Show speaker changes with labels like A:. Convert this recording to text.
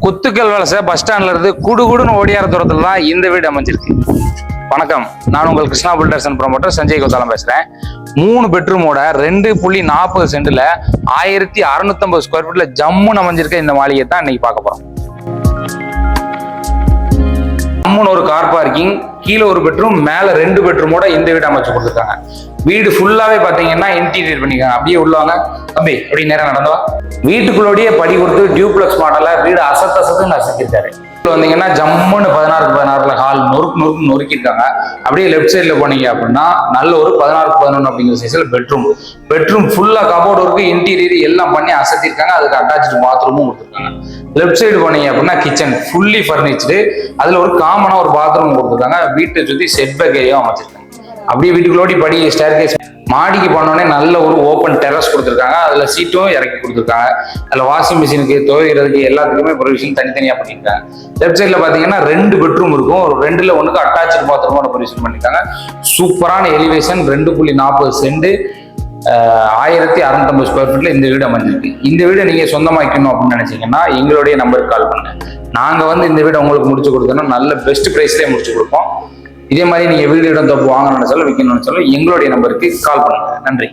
A: குத்துக்கல் வலசை பஸ் ஸ்டாண்ட்ல இருந்து குடுகுடுன்னு ஓடியார தூரத்துல தான் இந்த வீடு அமைஞ்சிருக்கு. வணக்கம், நான் உங்கள் Krishna builders and promoter Sanjay Kothalam பேசுறேன். 3 பெட்ரூமோட 2.40 சென்ட்ல 1650 ஸ்கொயர் ஃபீட்ல ஜம்முன்னு அமைஞ்சிருக்க இந்த மாளிகை தான் இன்னைக்கு பார்க்க போறோம். ஜம்முன்னு ஒரு கார் பார்க்கிங், கீழே ஒரு பெட்ரூம், மேல 2 பெட்ரூமோட இந்த வீடு அமைச்சு கொடுத்துருக்காங்க. வீடு ஃபுல்லாவே பாத்தீங்கன்னா இன்டீரியர் பண்ணிருக்காங்க. அப்படியே உள்ளவங்க தம்பி அப்படி நேரம் நடந்தவா வீட்டுக்குள்ளோடய படி கொடுத்து டியூப்ளெக்ஸ் மாடல வீடு அசத்துன்னு அசத்திருக்காரு. வந்தீங்கன்னா ஜம்முன்னு 16x16 ஹால் நொறுக்கு நொறுக்கிருக்காங்க. அப்படியே லெஃப்ட் சைட்ல போனீங்க அப்படின்னா நல்ல ஒரு 16x11 அப்படிங்கிற சைஸ்ல பெட்ரூம் ஃபுல்லா கபோர்டு ஒர்க்கு இன்டீரியர் எல்லாம் பண்ணி அசத்திருக்காங்க. அதுக்கு அட்டாச்சு பாத்ரூமும் கொடுத்துருக்காங்க. லெஃப்ட் சைடு போனீங்க அப்படின்னா கிச்சன் ஃபுல்லி ஃபர்னிச்சரு, அதுல ஒரு காமனா ஒரு பாத்ரூம் கொடுத்துருக்காங்க. வீட்டை சுத்தி செட் பேக் ஏரியா அமைச்சிருக்காங்க. அப்படியே வீட்டுக்குள்ளோடி படி ஸ்டேர்கேஸ் மாடிக்கு போனோடனே நல்ல ஒரு ஓப்பன் டெரஸ் கொடுத்துருக்காங்க. அதுல சீட்டும் இறக்கி கொடுத்துருக்காங்க. அதுல வாஷிங் மிஷினுக்கு துவைக்கிறதுக்கு எல்லாத்துக்குமே ப்ரொவிஷன் தனித்தனியா பண்ணிருக்காங்க. லெஃப்ட் சைட்ல பாத்தீங்கன்னா 2 பெட்ரூம் இருக்கும். ஒரு 2ல ஒண்ணுக்கு அட்டாச்சு பாத்ரூமோட ப்ரொவிஷன் பண்ணிருக்காங்க. சூப்பரான எலிவேஷன், 2.40 சென்ட், 1650 ஸ்கொயர் ஃபீட்ல இந்த வீடு அமைஞ்சிருக்கு. இந்த வீடு நீங்க சொந்தமாக்கணும் அப்படின்னு நினைச்சீங்கன்னா எங்களுடைய நம்பருக்கு கால் பண்ணுங்க. நாங்க வந்து இந்த வீடு உங்களுக்கு முடிச்சு கொடுத்தோம்னா நல்ல பெஸ்ட் பிரைஸ்லயே முடிச்சு கொடுப்போம். இதே மாதிரி நீங்க வீடு இடம் தப்பு வாங்கணும்னு சொல்ல விற்கணும்னு சொல்ல எங்களுடைய நம்பருக்கு கால் பண்ணுங்க. நன்றி.